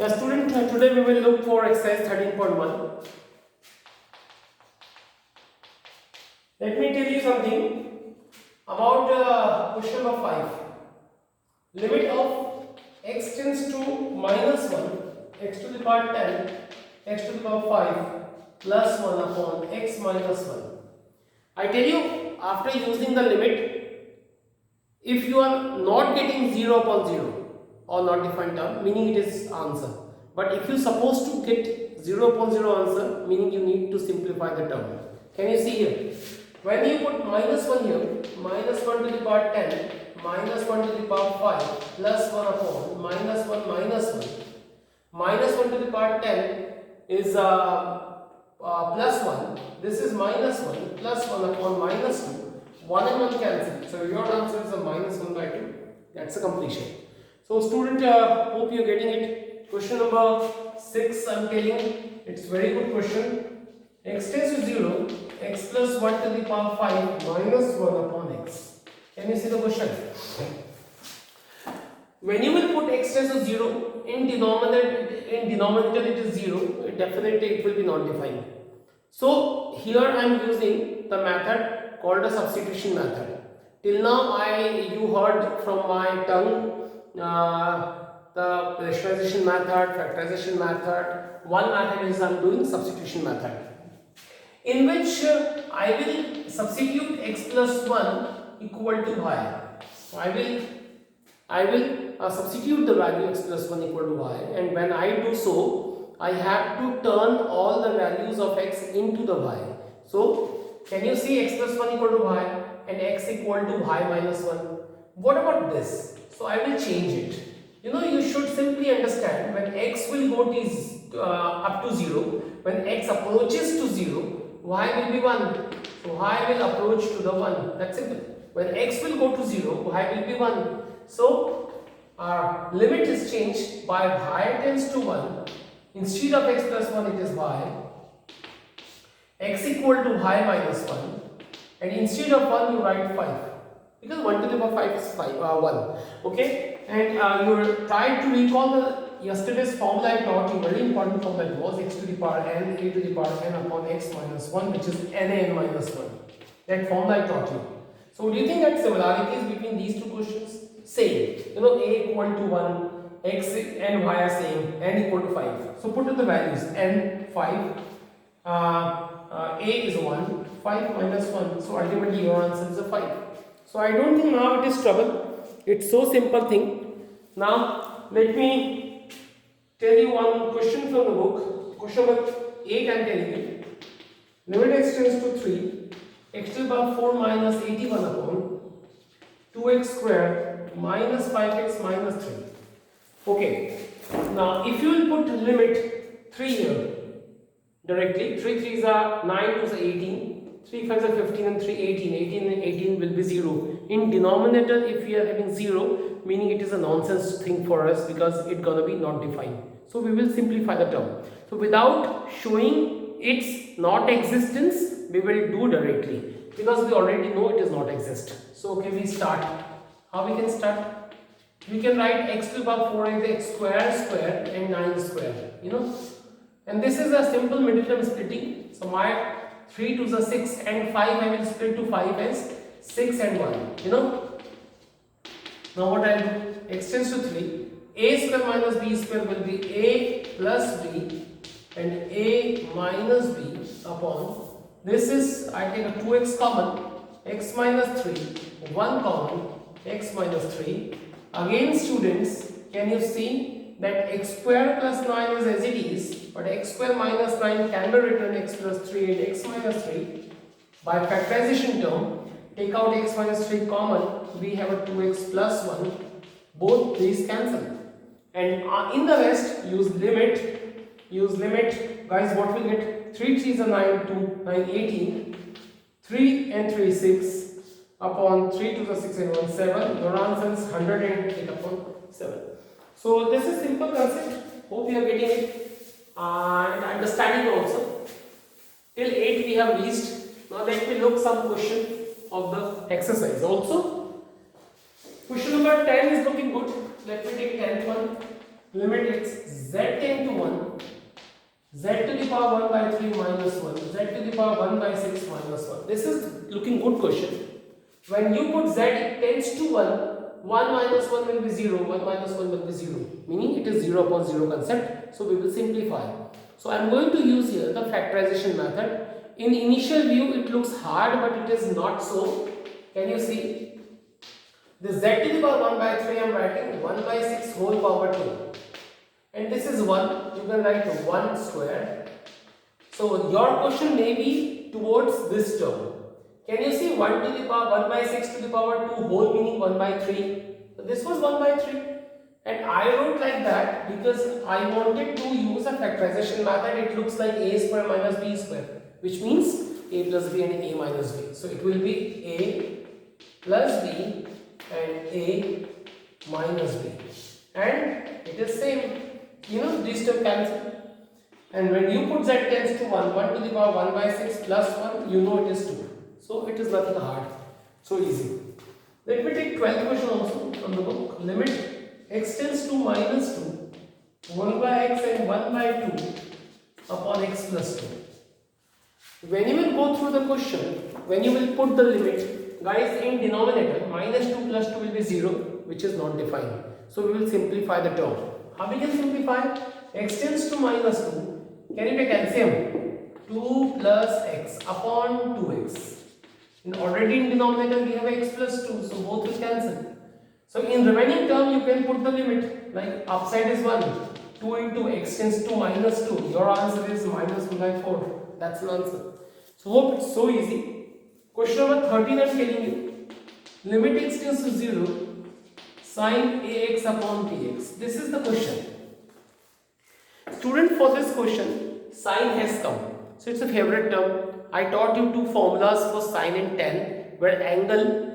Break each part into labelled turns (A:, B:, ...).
A: Student, today we will look for exercise 13.1. Let me tell you something about question number 5. Limit of x tends to minus 1, x to the power 10, x to the power 5 plus 1 upon x minus 1. I tell you, after using the limit, if you are not getting 0 upon 0 or not defined term, meaning it is answer. But if you supposed to get 0 upon 0 answer, meaning you need to simplify the term. Can you see here? When you put minus 1 here, minus 1 to the power 10, minus 1 to the power 5 plus 1 upon minus 1 minus 1. Minus 1 to the power 10 is plus 1. This is minus 1 plus 1 upon minus 2. 1 and 1 cancel. So your answer is a minus 1 by 2. That's a completion. So student, hope you are getting it. Question number 6, I am telling, it's very good question. X tends to 0, x plus 1 to the power 5 minus 1 upon x. Can you see the question? When you will put x tends to 0, in denominator it is 0, definitely it will be not defined. So here I am using the method called a substitution method. Till now you heard from my tongue the rationalization method, factorization method. One method is I am doing substitution method, in which I will substitute x plus 1 equal to y. I will substitute the value x plus 1 equal to y, and when I do so, I have to turn all the values of x into the y. So can you see x plus 1 equal to y and x equal to y minus 1? What about this? So I will change it. You should simply understand, when x will go to up to 0, when x approaches to 0, y will be 1. So y will approach to the 1. That's simple. When x will go to 0, y will be 1. So our limit is changed by y tends to 1. Instead of x plus 1, it is y. X equal to y minus 1. And instead of 1, you write 5. Because 1 to the power 5 is 1. Okay? And you try to recall the yesterday's formula I taught you. Very important formula. It was x to the power n, a to the power n upon x minus 1, which is n minus 1. That formula I taught you. So do you think that similarities between these two questions? Same. A equal to 1, x and y are same, n equal to 5. So put in the values, n 5, a is 1, 5 minus 1. So ultimately your answer is a 5. So I don't think now it is trouble. It's so simple thing. Now let me tell you one question from the book. Question number 8 I am telling you. Limit x tends to 3, x to the power 4 minus 81 upon 2x square minus 5x minus 3. Okay. Now if you will put limit 3 here directly, 3 3s are 9, 2s are 18. 3 5s are 15 and 3 18. 18 and 18 will be 0. In denominator, if we are having 0, meaning it is a nonsense thing for us, because it's gonna be not defined. So we will simplify the term. So without showing its not existence, we will do directly, because we already know it is not exist. So okay, we start. How we can start? We can write x to the power 4 as x square and 9 square. And this is a simple middle term splitting. So my 3 2s are 6 and 5 I will split to 5 as 6 and 1. Now what I will do? X tends to 3. A square minus b square will be a plus b and a minus b upon. This is, I take a 2x common, x minus 3, 1 common, x minus 3. Again students, can you see that x square plus 9 is as it is, but x square minus 9 can be written x plus 3 and x minus 3. By factorization term, take out x minus 3 common, we have a 2x plus 1. Both these cancel. And in the rest, use limit. Guys, what we get? 3 3s are 9, 2, 9, 18. 3 and 3, 6 upon 3 2s are 6 and 1, 7. Your answer is 108 upon 7. So this is simple concept. Hope you are getting it and understanding also. Till 8 we have reached. Now let me look some question of the exercise also. Question number 10 is looking good. Let me take 10th one. limit x z tend to 1, z to the power 1 by 3 minus 1, z to the power 1 by 6 minus 1. This is looking good question. When you put z tends to 1, 1 minus 1 will be 0, 1 minus 1 will be 0, meaning it is 0 upon 0 concept. So we will simplify. So I am going to use here the factorization method. In initial view it looks hard, but it is not so. Can you see? The z to the power 1 by 3 I am writing 1 by 6 whole power 2. And this is 1, you can write 1 square. So your question may be towards this term. Can you see 1 to the power 1 by 6 to the power 2 whole, meaning 1 by 3. So this was 1 by 3. And I wrote like that because I wanted to use a factorization method. It looks like a square minus b square, which means a plus b and a minus b. So it will be a plus b and a minus b. And it is same. You know, these two cancel. And when you put z tends to 1, 1 to the power 1 by 6 plus 1, you know it is 2. So it is nothing hard. So easy. Let me take 12th question also from the book. Limit x tends to minus 2, 1 by x and 1 by 2 upon x plus 2. When you will go through the question, when you will put the limit, guys, in denominator, minus 2 plus 2 will be 0, which is not defined. So we will simplify the term. How we can simplify? X tends to minus 2. Can you take LCM? 2 plus x upon 2x. And already in denominator we have x plus 2, so both will cancel. So in remaining term you can put the limit, like upside is 1, 2 into x tends to minus 2. Your answer is minus 1 by 4. That's the answer. So hope it's so easy. Question number 13 I am telling you. Limit x tends to 0, sin ax upon bx. This is the question. Student, for this question, sine has come. So it's a favorite term. I taught you two formulas for sine and tan, where angle,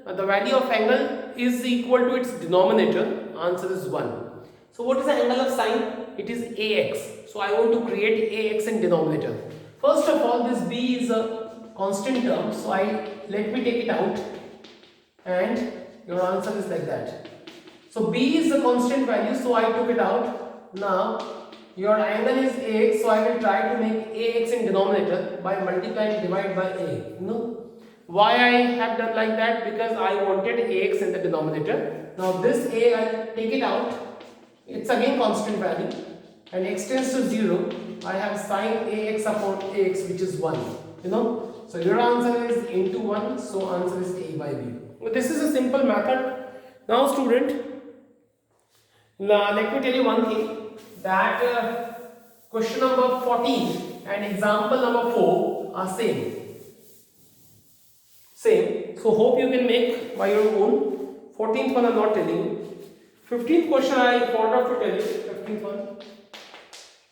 A: the value of angle is equal to its denominator, answer is 1. So what is the angle of sine? It is ax. So I want to create ax in denominator. First of all, this b is a constant term, so let me take it out, and your answer is like that. So b is a constant value, so I took it out. Now your angle is ax, so I will try to make ax in denominator by multiplying divide by a. Why I have done like that? Because I wanted ax in the denominator. Now this a I will take it out. It's again constant value, and x tends to 0. I have sin ax upon ax, which is 1. So your answer is into 1. So answer is a by b. This is a simple method. Now student, let me tell you one thing, that question number 14 and example number 4 are same. So hope you can make by your own. 14th one I am not telling you. 15th question I forgot to tell you. 15th one.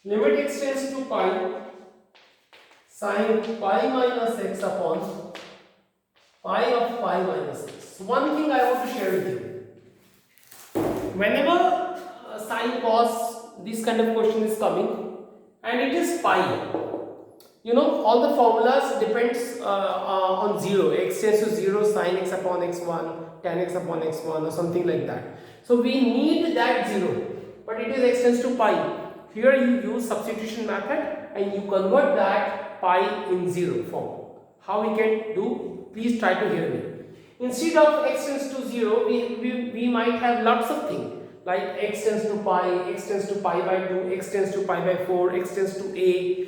A: Limit x tends to pi, sin pi minus x upon pi of pi minus x. One thing I want to share with you. Whenever sin cos, this kind of question is coming, and it is pi, all the formulas depends on 0. X tends to 0, sin x upon x1, tan x upon x1, or something like that. So we need that 0, but it is x tends to pi. Here you use substitution method and you convert that pi in 0 form. How we can do? Please try to hear me. Instead of x tends to 0, we might have lots of things, like x tends to pi, x tends to pi by 2, x tends to pi by 4, x tends to a.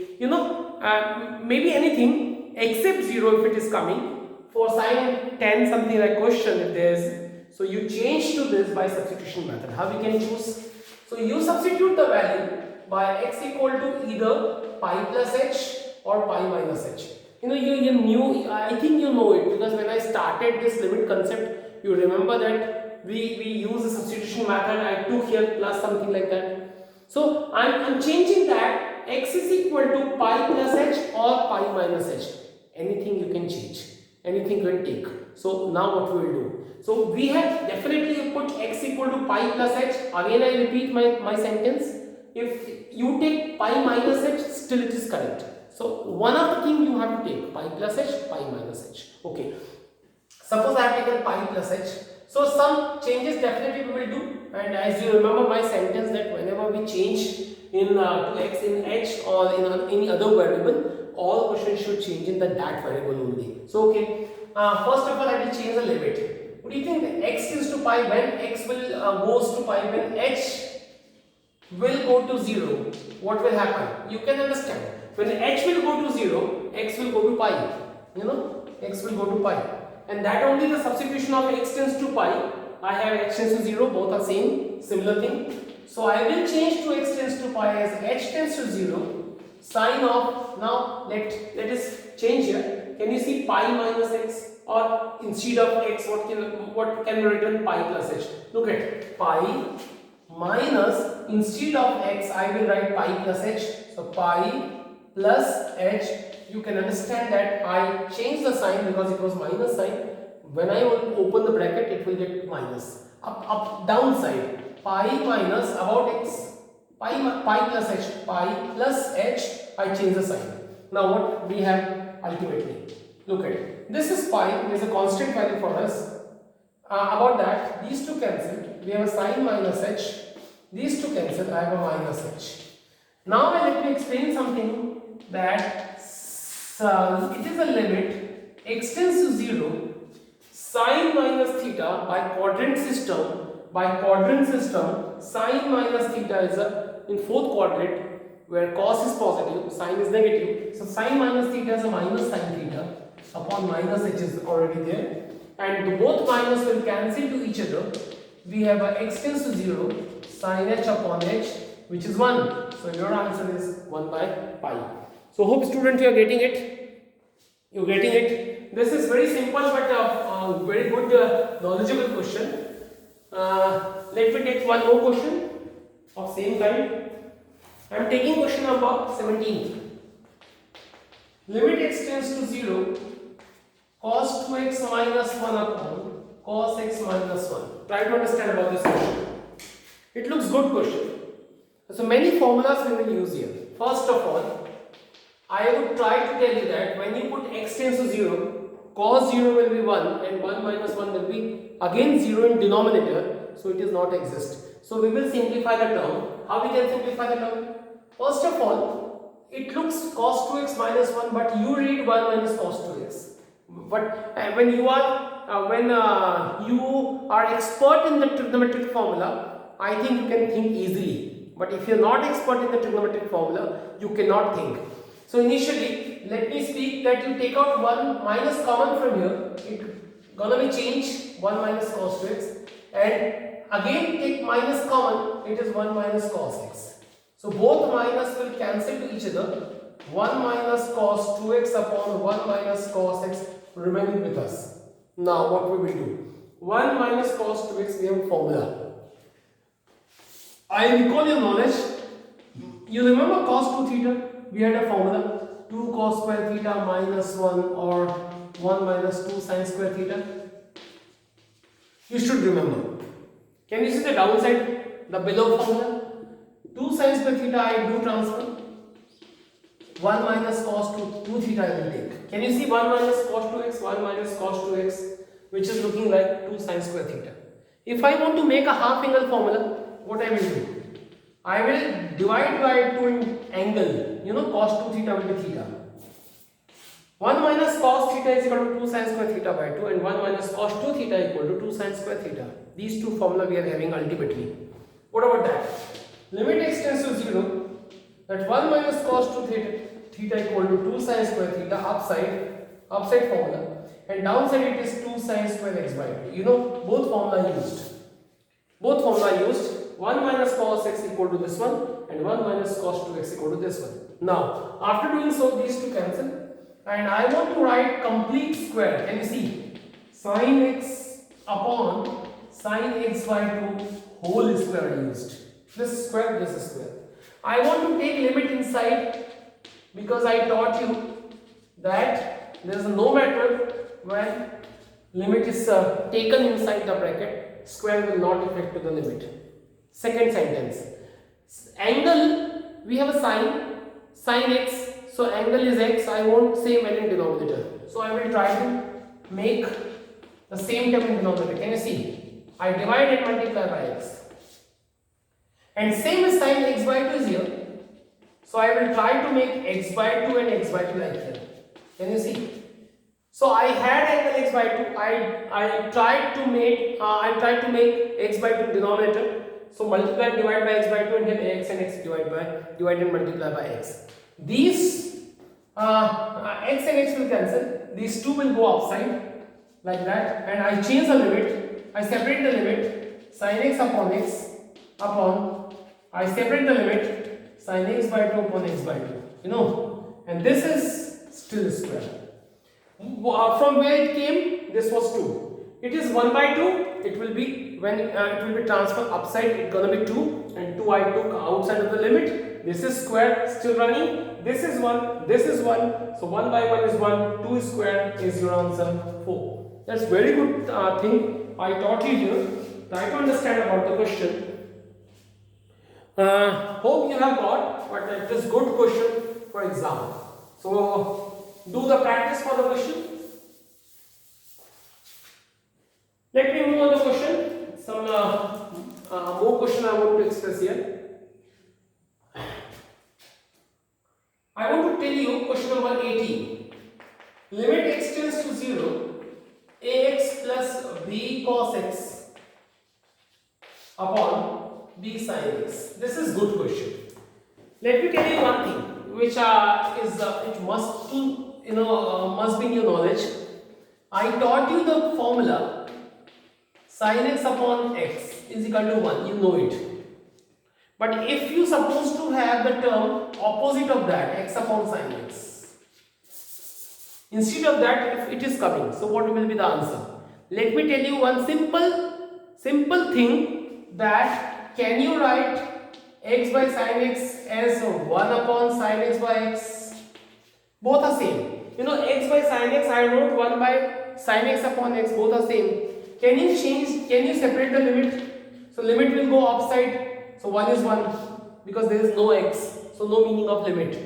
A: Maybe anything except 0 if it is coming. For sin, tan, something like question if there is. So you change to this by substitution method. How we can choose? So you substitute the value by x equal to either pi plus h or pi minus h. You knew, I think you know it, because when I started this limit concept, you remember that we use the substitution method. I took here plus something like that. So I'm changing that. X is equal to pi plus h or pi minus h. Anything you can change, anything you can take. So now what we will do? So we have definitely put x equal to pi plus h. Again I repeat my sentence. If you take pi minus h, still it is correct. So one of the thing you have to take pi plus h, pi minus h. Okay. Suppose I have taken pi plus h. So some changes definitely we will do, and as you remember my sentence that whenever we change in to x in h or in any other variable, all questions should change in that variable only. So okay, first of all I will change the limit. What do you think? X is to pi, when x will goes to pi, when h will go to 0, what will happen? You can understand. When h will go to 0, x will go to pi. You know, x will go to pi. And that only the substitution of x tends to pi. I have x tends to 0, both are same, similar thing. So I will change to x tends to pi as h tends to 0, sine of, now let us change here. Can you see pi minus x? Or instead of x, what can be written? Pi plus h. Look at pi minus, instead of x I will write pi plus h. So pi plus h. You can understand that I changed the sign because it was minus sign. When I will open the bracket, it will get minus. Up, downside. Pi minus about x. Pi plus h. Pi plus h. I change the sign. Now what we have ultimately? Look at it. This is pi. There is a constant value for us. About that, these two cancel. We have a sine minus h. These two cancel. I have a minus h. Now let me explain something that. It is a limit x tends to 0, sine minus theta by quadrant system, sine minus theta is in fourth quadrant where cos is positive, sine is negative. So sine minus theta is a minus sine theta upon minus h is already there, and both minus will cancel to each other. We have a x tends to 0, sine h upon h, which is 1. So your answer is 1 by pi. So hope student you are getting it. You getting it? This is very simple but very good knowledgeable question. Let me take one more question of same kind. I am taking question number 17. Limit x tends to 0, cos 2x minus 1 upon cos x minus 1. Try to understand about this question. It looks good question. So many formulas we will use here. First of all, I would try to tell you that when you put x tends to 0, cos 0 will be 1 and 1 minus 1 will be again 0 in denominator, so it is not exist. So we will simplify the term. How we can simplify the term? First of all, it looks cos 2x minus 1, but you read 1 minus cos 2x. But when you are expert in the trigonometric formula, I think you can think easily. But if you are not expert in the trigonometric formula, you cannot think. So initially, let me speak that you take out 1 minus common from here, it gonna be changed 1 minus cos 2x, and again take minus common, it is 1 minus cos x. So both minus will cancel to each other. 1 minus cos 2x upon 1 minus cos x remaining with us. Now what we will do? 1 minus cos 2x, we have a formula. I recall your knowledge. You remember cos 2 theta? We had a formula 2 cos square theta minus 1 or 1 minus 2 sin square theta. You should remember. Can you see the downside? The below formula? 2 sin square theta I do transfer. 1 minus cos 2 theta I will take. Can you see 1 minus cos 2x, 1 minus cos 2x, which is looking like 2 sin square theta. If I want to make a half angle formula, what I will do? I will divide by 2 in angle. You know, cos 2 theta will be theta. 1 minus cos theta is equal to 2 sin square theta by 2, and 1 minus cos 2 theta equal to 2 sin square theta. These two formula we are having ultimately. What about that? Limit x tends to 0, that 1 minus cos 2 theta equal to 2 sin square theta upside formula, and downside it is 2 sin square x by 2. You know, both formula used. 1 minus cos x equal to this one, and 1 minus cos 2x equal to this one. Now, after doing so, these two cancel, and I want to write complete square. Can you see? Sin x upon sin x by 2 whole square used. This is square, this is square. I want to take limit inside because I taught you that there is no matter when limit is taken inside the bracket, square will not affect to the limit. Second sentence. Angle, we have a sin x, so angle is x. I won't say when in denominator, so I will try to make the same term in denominator. Can you see? I divide and multiply by x. And same as sin x by 2 is here. So I will try to make x by 2 and x by 2 like here. Can you see? So I had angle x by 2. I tried to make x by 2 denominator. So multiply and divide by x by 2, and here x and x divide and multiply by x. These x and x will cancel. These two will go upside like that, and I change the limit. I separate the limit sin x upon x upon, I separate the limit sin x by 2 upon x by 2. You know, and this is still square. From where it came, this was 2. It is 1 by 2. It will be, when it will be transferred upside, it's gonna be 2, and 2 I took outside of the limit. This is square, still running. This is 1, this is 1. So 1 by 1 is 1, 2 square is your answer 4. That's very good thing I taught you here. Try to understand about the question. Hope you have got, but it is good question for exam. So do the practice for the question. Let me move on the question. Some more question I want to express here. I want to tell you question number 18. Limit x tends to 0, ax plus b cos x upon b sin x. This is good question. Let me tell you one thing, which it must must be in your knowledge. I taught you the formula sin x upon x is equal to 1. You know it. But if you supposed to have the term opposite of that, x upon sin x, instead of that, if it is coming, so what will be the answer? Let me tell you one simple thing, that can you write x by sin x as 1 upon sin x by x? Both are same. You know, x by sin x, I wrote 1 by sin x upon x, both are same. Can you separate the limit? So limit will go upside. So 1 is 1 because there is no x, so no meaning of limit.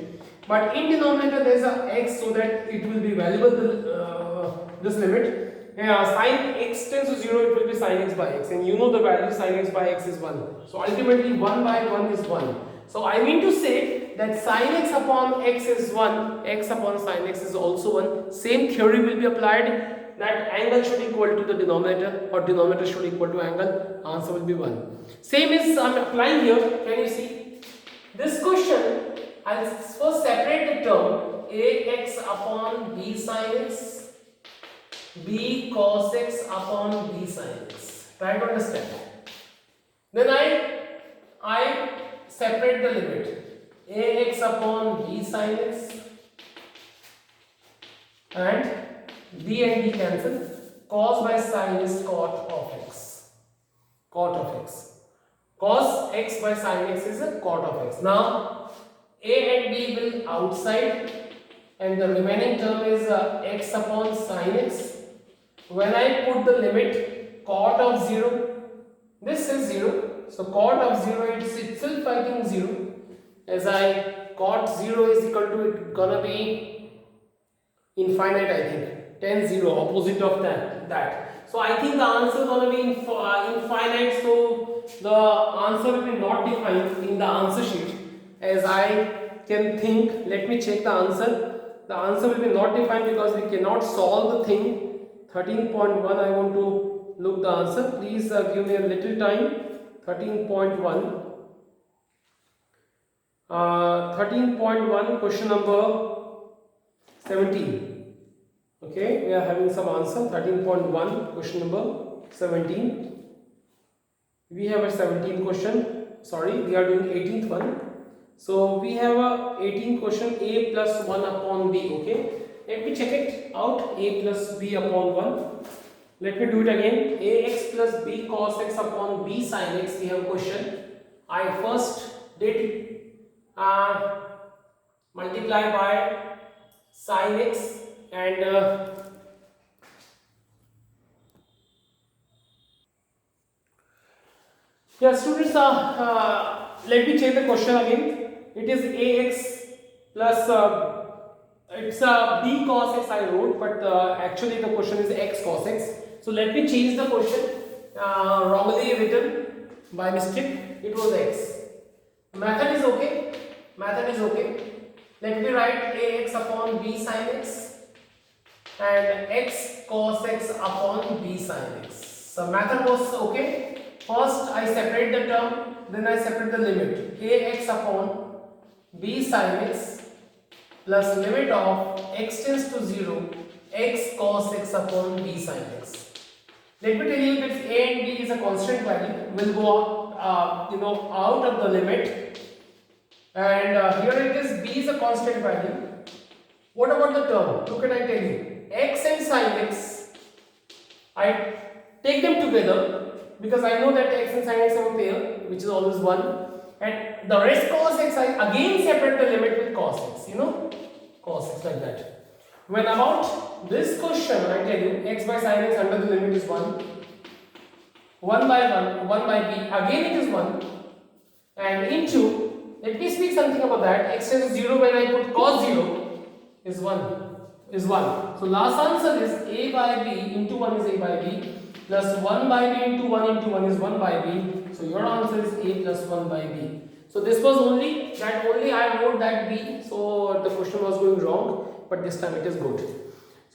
A: But in denominator there is a x, so that it will be valuable, this limit. Sin x tends to 0, it will be sin x by x, and you know the value sin x by x is 1. So ultimately 1 by 1 is 1. So I mean to say that sin x upon x is 1, x upon sin x is also 1. Same theory will be applied, that angle should equal to the denominator, or denominator should equal to angle. Answer will be 1. Same is I am applying here. Can you see? This question, I will first separate the term ax upon b sin x, b cos x upon b sin x. Try to understand. Then I separate the limit ax upon b sin x, and b and b cancel. Cos by sin is cot of x. Cot of x. Cos x by sin x is a cot of x. Now a and b will outside, and the remaining term is x upon sin x. When I put the limit cot of 0, this is 0. So cot of 0 is itself I think 0. As I cot 0 is equal to, it gonna be infinite, I think. 10 0, opposite of that. So I think the answer is gonna be infinite. So the answer will be not defined in the answer sheet. As I can think, let me check the answer. The answer will be not defined because we cannot solve the thing. 13.1, I want to look the answer. Please give me a little time. 13.1. 13.1, question number 17. Okay, we are having some answer. 13.1, question number 17. We have a 17th question. Sorry, we are doing 18th one. So we have a 18th question, a plus 1 upon b. Okay, let me check it out. A plus b upon 1. Let me do it again. Ax plus b cos x upon b sin x. We have a question. I first did multiply by sin x, and yeah, students, let me check the question again. It is ax plus it's b cos x I wrote, but actually the question is x cos x. So let me change the question. wrongly written by mistake. It was x. Method is okay. Method is okay. Let me write ax upon b sin x and x cos x upon b sin x. So method was okay. First I separate the term, then I separate the limit. Ax upon b sin x plus limit of x tends to 0 x cos x upon b sin x. Let me tell you that a and b is a constant value, will go out of the limit, and here it is b is a constant value. What about the term? Look at, I tell you, x and sin x, I take them together because I know that x and sin x have a pair which is always 1, and the rest cos x, I again separate the limit with cos x, cos x, like that. When about this question, I tell you x by sin x under the limit is 1 by 1 by b, again it is 1, and into, let me speak something about that. X tends to 0 when I put cos 0 is 1. So last answer is a by b into 1 is a by b plus 1 by b into 1 into 1 is 1 by b. So your answer is a plus 1 by b. So this was only I wrote that b, so the question was going wrong, but this time it is good.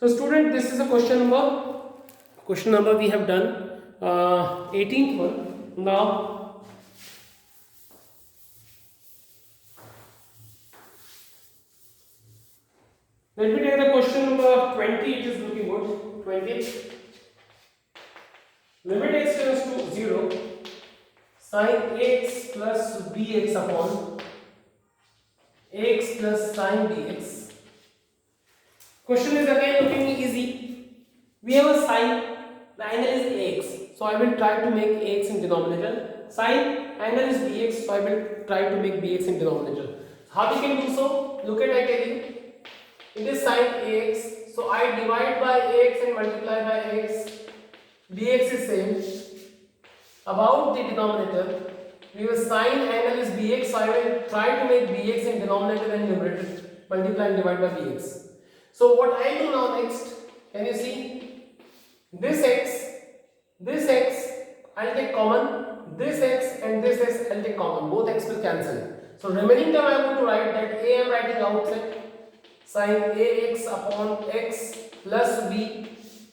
A: So student, this is a question number we have done 18th one. Now let me take the question number 20. It is looking good. 20. Limit x tends to 0 sin x plus bx upon x plus sin bx. Question is again looking easy. We have a sine, the angle is ax, so I will try to make ax in denominator. Sine, angle is bx, so I will try to make bx in denominator. How we can do so? Look at, I tell you, it is sine ax, so I divide by ax and multiply by x. Bx is same. About the denominator, we have sine angle is bx, so I will try to make bx in denominator and numerator, multiply and divide by bx. So what I do now next, can you see? This x, I'll take common, this x and this x I'll take common, both x will cancel. So remaining term I am going to write that a I am writing outside, sin ax upon x plus b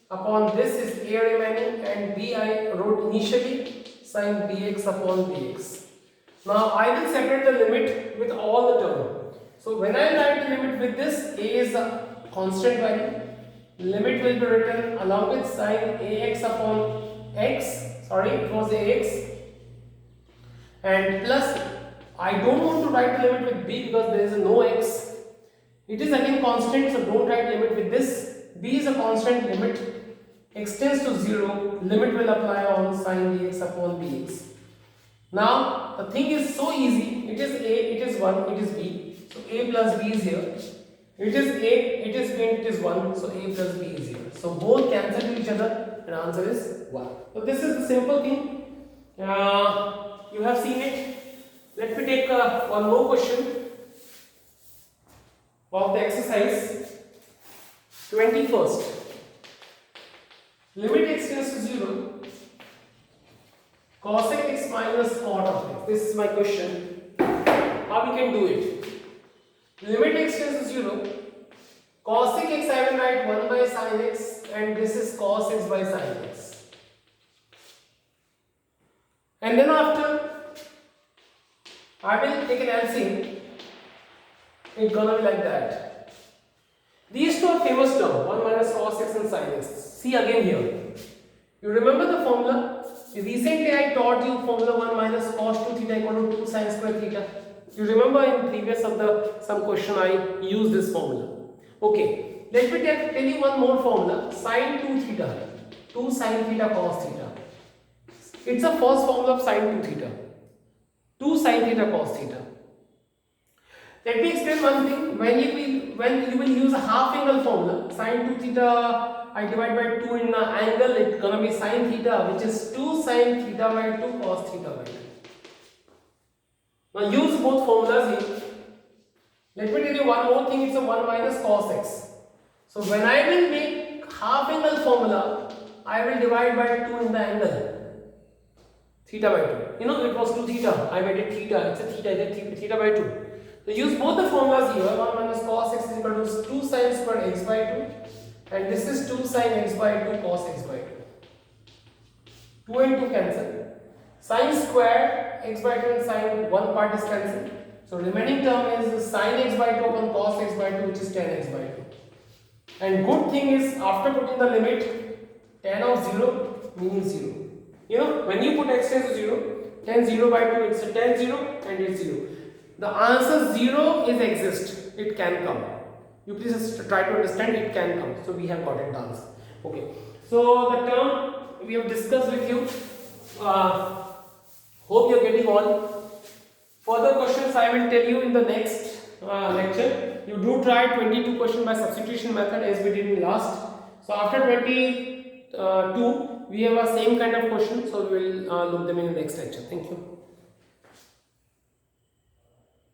A: upon this is a remaining, and b I wrote initially sin bx upon bx. Now I will separate the limit with all the term. So when I write the limit with this, a is a constant value, limit will be written along with sin ax upon x, sorry it was ax, and plus I don't want to write the limit with b because there is no x, it is again constant, so don't write limit with this. B is a constant, limit x tends to 0, limit will apply on sin dx upon bx. Now the thing is so easy, it is a, it is 1, it is b, so a plus b is here, it is a, it is b, and it is 1, so a plus b is here, so both cancel to each other and answer is 1. So this is the simple thing, you have seen it. Let me take one more question of the exercise 21st. Limit x tends to 0 cos x minus cot of x. This is my question. How we can do it? Limit x tends to 0 cos x, I will write 1 by sin x, and this is cos x by sin x. And then after I will take an LCM. It's gonna be like that. These two are famous terms, 1 minus cos x and sin x. See again here. You remember the formula? Recently I taught you formula 1 minus cos 2 theta equal to 2 sin square theta. You remember in previous of the some question I used this formula. Okay, let me tell you one more formula, sin 2 theta, 2 sin theta cos theta. It's a first formula of sin 2 theta, 2 sin theta cos theta. Let me explain one thing. When you will use a half angle formula, sin 2 theta I divide by 2 in the angle, it's gonna be sin theta, which is 2 sin theta by 2 cos theta by 2. Now use both formulas here. Let me tell you one more thing, it's a 1 minus cos x. So when I will make half angle formula, I will divide by 2 in the angle. theta by 2. You know, it was 2 theta. I made it theta. It's a theta. It's theta by 2. So use both the formulas here. 1 minus cos x is equal to 2 sin squared x by 2. And this is 2 sin x by 2 cos x by 2. 2 and 2 cancel. Sin squared x by 2 and sin, one part is cancelled. So remaining term is sin x by 2 upon cos x by 2, which is tan x by 2. And good thing is, after putting the limit, tan of 0 meaning 0. You know, when you put x tends to 0, tan 0 by 2, it's a tan 0 and it's 0. The answer 0 is exist. It can come. You please try to understand, it can come. So we have got it answer. Okay. So the term we have discussed with you. Hope you are getting all. Further questions I will tell you in the next lecture. You do try 22 questions by substitution method as we did in last. So after 22 we have a same kind of question, so we will look them in the next lecture. Thank you.